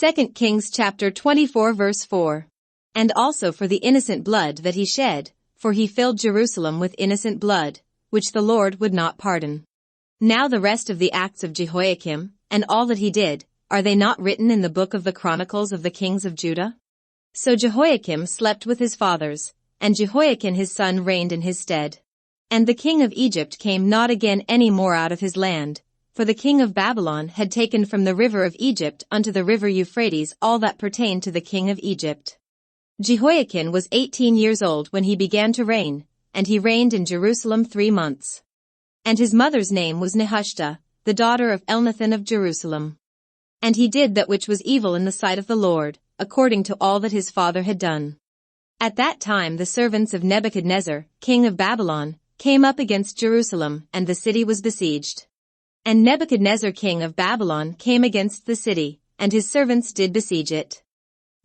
2 Kings chapter 24 verse 4. And also for the innocent blood that he shed, for he filled Jerusalem with innocent blood, which the Lord would not pardon. Now the rest of the acts of Jehoiakim, and all that he did, are they not written in the book of the Chronicles of the kings of Judah? So Jehoiakim slept with his fathers, and Jehoiakim his son reigned in his stead. And the king of Egypt came not again any more out of his land, for the king of Babylon had taken from the river of Egypt unto the river Euphrates all that pertained to the king of Egypt. Jehoiakim was 18 years old when he began to reign, and he reigned in Jerusalem 3 months. And his mother's name was Nehushta, the daughter of Elnathan of Jerusalem. And he did that which was evil in the sight of the Lord, according to all that his father had done. At that time the servants of Nebuchadnezzar, king of Babylon, came up against Jerusalem, and the city was besieged. And Nebuchadnezzar king of Babylon came against the city, and his servants did besiege it.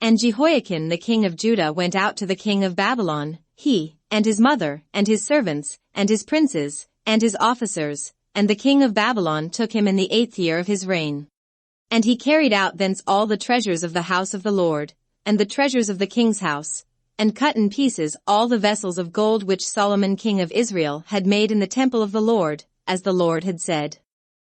And Jehoiakim the king of Judah went out to the king of Babylon, he, and his mother, and his servants, and his princes, and his officers, and the king of Babylon took him in the 8th year of his reign. And he carried out thence all the treasures of the house of the Lord, and the treasures of the king's house, and cut in pieces all the vessels of gold which Solomon king of Israel had made in the temple of the Lord, as the Lord had said.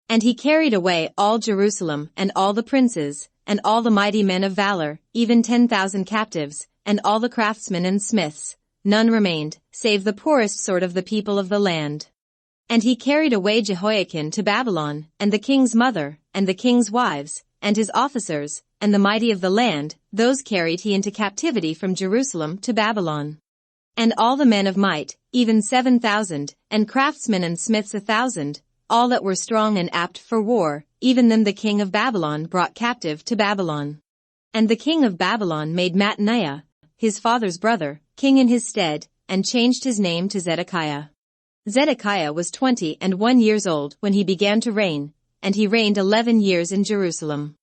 And he carried away all Jerusalem, and all the princes, and all the mighty men of valor, even 10,000 captives, and all the craftsmen and smiths. None remained, save the poorest sort of the people of the land. And he carried away Jehoiakim to Babylon, and the king's mother, and the king's wives, and his officers, and the mighty of the land, those carried he into captivity from Jerusalem to Babylon. And all the men of might, even 7,000, and craftsmen and smiths 1,000, all that were strong and apt for war, even them the king of Babylon brought captive to Babylon. And the king of Babylon made Mattaniah, his father's brother, king in his stead, and changed his name to Zedekiah. Zedekiah was 21 years old when he began to reign, and he reigned 11 years in Jerusalem.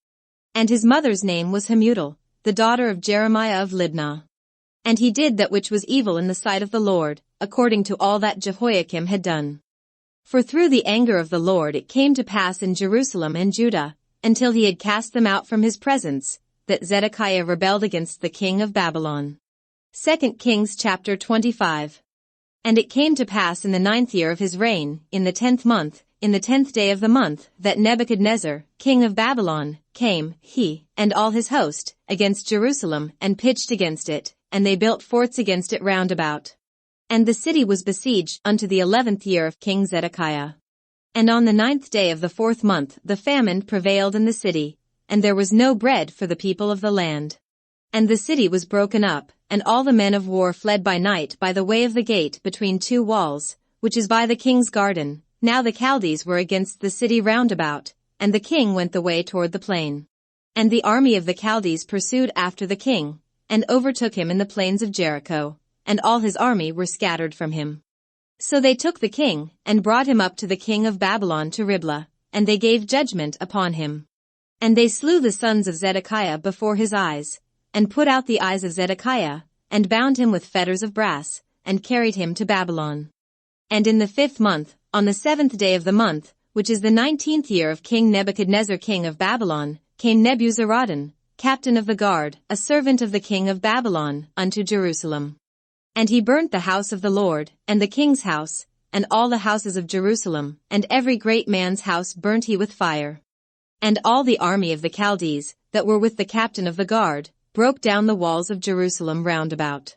And his mother's name was Hamutal, the daughter of Jeremiah of Libnah. And he did that which was evil in the sight of the Lord, according to all that Jehoiakim had done. For through the anger of the Lord it came to pass in Jerusalem and Judah, until he had cast them out from his presence, that Zedekiah rebelled against the king of Babylon. 2 Kings chapter 25. And it came to pass in the 9th year of his reign, in the 10th month, in the 10th day of the month, that Nebuchadnezzar, king of Babylon, came, he, and all his host, against Jerusalem, and pitched against it, and they built forts against it round about. And the city was besieged unto the 11th year of King Zedekiah. And on the 9th day of the 4th month the famine prevailed in the city, and there was no bread for the people of the land. And the city was broken up, and all the men of war fled by night by the way of the gate between 2 walls, which is by the king's garden. Now the Chaldees were against the city round about, and the king went the way toward the plain. And the army of the Chaldees pursued after the king, and overtook him in the plains of Jericho, and all his army were scattered from him. So they took the king, and brought him up to the king of Babylon to Riblah, and they gave judgment upon him. And they slew the sons of Zedekiah before his eyes, and put out the eyes of Zedekiah, and bound him with fetters of brass, and carried him to Babylon. And in the 5th month, on the 7th day of the month, which is the 19th year of King Nebuchadnezzar king of Babylon, came Nebuzaradan, captain of the guard, a servant of the king of Babylon, unto Jerusalem. And he burnt the house of the Lord, and the king's house, and all the houses of Jerusalem, and every great man's house burnt he with fire. And all the army of the Chaldees, that were with the captain of the guard, broke down the walls of Jerusalem round about.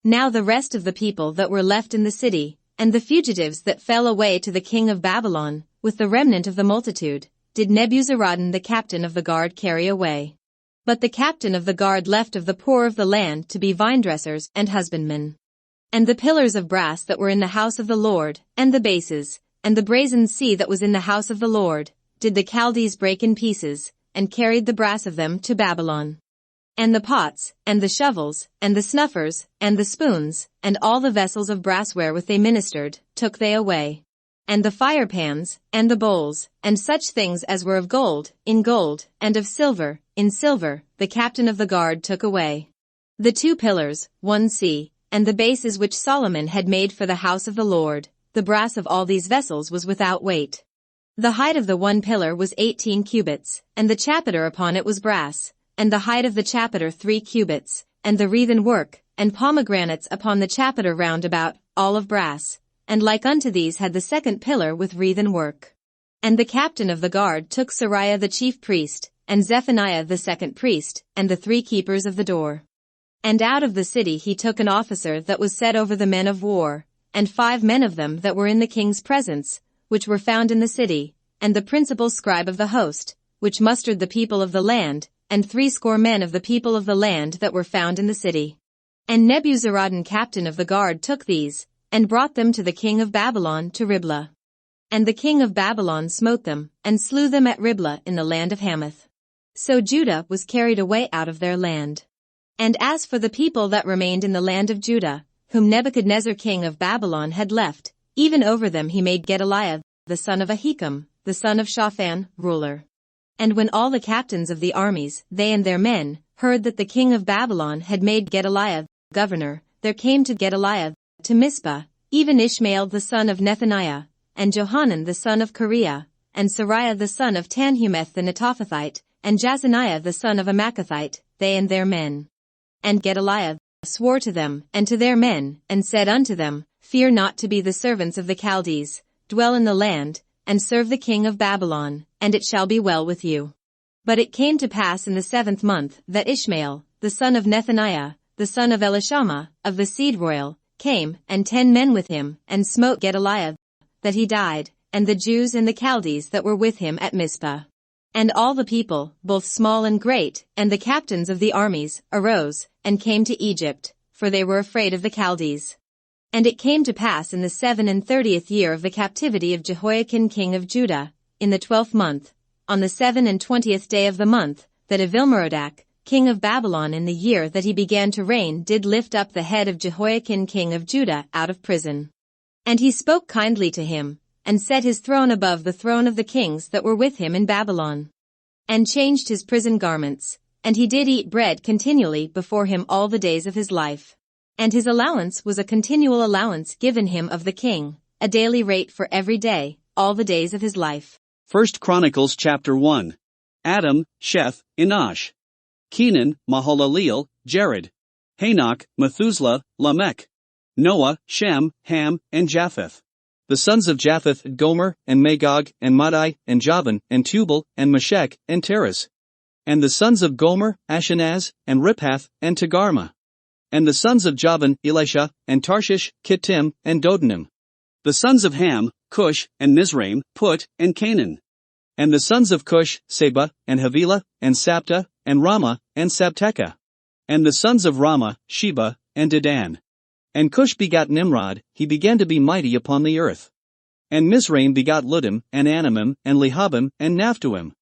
Now the rest of the people that were left in the city, and the fugitives that fell away to the king of Babylon, with the remnant of the multitude, did Nebuzaradan the captain of the guard carry away. But the captain of the guard left of the poor of the land to be vinedressers and husbandmen. And the pillars of brass that were in the house of the Lord, and the bases, and the brazen sea that was in the house of the Lord, did the Chaldees break in pieces, and carried the brass of them to Babylon. And the pots, and the shovels, and the snuffers, and the spoons, and all the vessels of brass wherewith they ministered, took they away. And the firepans, and the bowls, and such things as were of gold, in gold, and of silver, in silver, the captain of the guard took away. The 2 pillars, 1 sea, and the bases which Solomon had made for the house of the Lord, the brass of all these vessels was without weight. The height of the 1 pillar was 18 cubits, and the chapiter upon it was brass, and the height of the chapiter 3 cubits, and the wreathen work, and pomegranates upon the chapiter round about, all of brass, and like unto these had the second pillar with wreathen work. And the captain of the guard took Seraiah the chief priest, and Zephaniah the second priest, and the 3 keepers of the door. And out of the city he took an officer that was set over the men of war, and 5 men of them that were in the king's presence, which were found in the city, and the principal scribe of the host, which mustered the people of the land, and 60 men of the people of the land that were found in the city. And Nebuzaradan captain of the guard took these, and brought them to the king of Babylon to Riblah. And the king of Babylon smote them, and slew them at Riblah in the land of Hamath. So Judah was carried away out of their land. And as for the people that remained in the land of Judah, whom Nebuchadnezzar king of Babylon had left, even over them he made Gedaliah, the son of Ahikam, the son of Shaphan, ruler. And when all the captains of the armies, they and their men, heard that the king of Babylon had made Gedaliah governor, there came to Gedaliah to Mizpah, even Ishmael the son of Nethaniah, and Johanan the son of Kareah, and Seraiah the son of Tanhumeth the Netophathite, and Jazaniah the son of a Maacathite, they and their men. And Gedaliah swore to them and to their men, and said unto them, Fear not to be the servants of the Chaldees, dwell in the land, and serve the king of Babylon, and it shall be well with you. But it came to pass in the 7th month that Ishmael, the son of Nethaniah, the son of Elishama, of the seed royal, came, and 10 men with him, and smote Gedaliah, that he died, and the Jews and the Chaldees that were with him at Mizpah. And all the people, both small and great, and the captains of the armies, arose, and came to Egypt, for they were afraid of the Chaldees. And it came to pass in the 37th year of the captivity of Jehoiakim king of Judah, in the 12th month, on the 27th day of the month, that Evilmerodach, king of Babylon in the year that he began to reign did lift up the head of Jehoiakim king of Judah out of prison. And he spoke kindly to him, and set his throne above the throne of the kings that were with him in Babylon. And changed his prison garments, and he did eat bread continually before him all the days of his life. And his allowance was a continual allowance given him of the king, a daily rate for every day, all the days of his life. 1 Chronicles chapter 1. Adam, Sheth, Enosh. Kenan, Mahalaleel, Jared. Hanok, Methuselah, Lamech. Noah, Shem, Ham, and Japheth. The sons of Japheth, Gomer, and Magog, and Madai, and Javan, and Tubal, and Meshech, and Teras. And the sons of Gomer, Ashkenaz, and Riphath, and Togarmah. And the sons of Javan, Elisha, and Tarshish, Kittim, and Dodanim. The sons of Ham, Cush, and Mizraim, Put, and Canaan. And the sons of Cush, Seba, and Havilah, and Sapta, and Ramah, and Sabteka. And the sons of Ramah, Sheba, and Dedan. And Cush begot Nimrod, he began to be mighty upon the earth. And Mizraim begot Ludim, and Anamim, and Lehabim, and Naphtuim.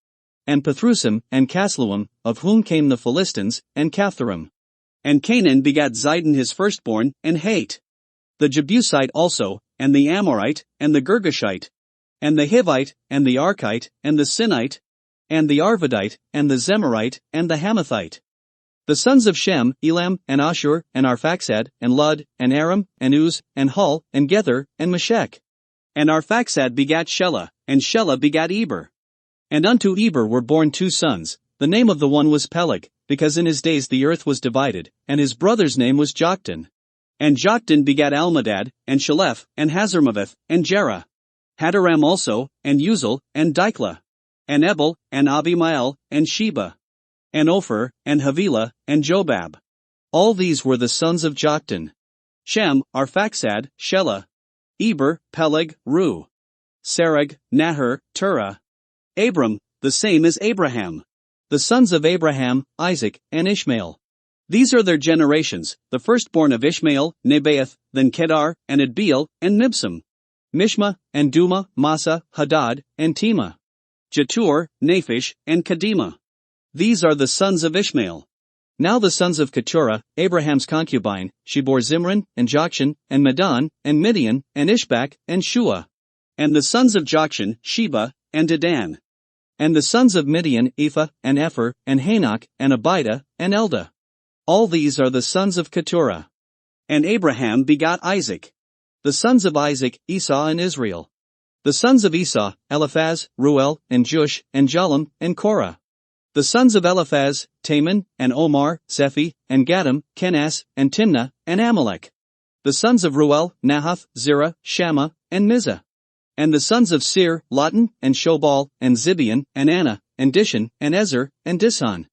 And Pathrusim, and Casluim, of whom came the Philistines, and Captharim. And Canaan begat Zidon his firstborn, and Hate. The Jebusite also, and the Amorite, and the Girgashite. And the Hivite, and the Archite, and the Sinite. And the Arvadite, and the Zemarite, and the Hamathite. The sons of Shem, Elam, and Ashur, and Arphaxad, and Lud, and Aram, and Uz, and Hul, and Gether, and Meshech. And Arphaxad begat Shelah, and Shelah begat Eber. And unto Eber were born 2 sons, the name of the one was Peleg, because in his days the earth was divided, and his brother's name was Joktan. And Joktan begat Almadad, and Sheleph, and Hazarmaveth, and Jerah. Hadaram also, and Uzal, and Diklah. And Ebal, and Abimael, and Sheba. And Ophir, and Havilah, and Jobab. All these were the sons of Joktan. Shem, Arphaxad, Shelah. Eber, Peleg, Ru. Sereg, Nahor, Terah. Abram, the same as Abraham. The sons of Abraham, Isaac, and Ishmael. These are their generations, the firstborn of Ishmael, Nebaioth, then Kedar, and Adbeel, and Mibsam. Mishma, and Duma, Massa, Hadad, and Tema. Jetur, Naphish, and Kedemah. These are the sons of Ishmael. Now the sons of Keturah, Abraham's concubine, she bore Zimran, and Jokshan, and Medan, and Midian, and Ishbak, and Shua. And the sons of Jokshan, Sheba, and Dedan. And the sons of Midian, Ephah, and Epher, and Hanok, and Abida, and Eldah. All these are the sons of Keturah. And Abraham begot Isaac. The sons of Isaac, Esau and Israel. The sons of Esau, Eliphaz, Ruel, and Jush, and Jalam, and Korah. The sons of Eliphaz, Taman, and Omar, Zephi, and Gatam, Kenaz, and Timnah, and Amalek. The sons of Ruel, Nahath, Zerah, Shammah, and Mizah. And the sons of Seir, Lotan, and Shobal, and Zibeon, and Anna, and Dishan, and Ezer, and Dishan.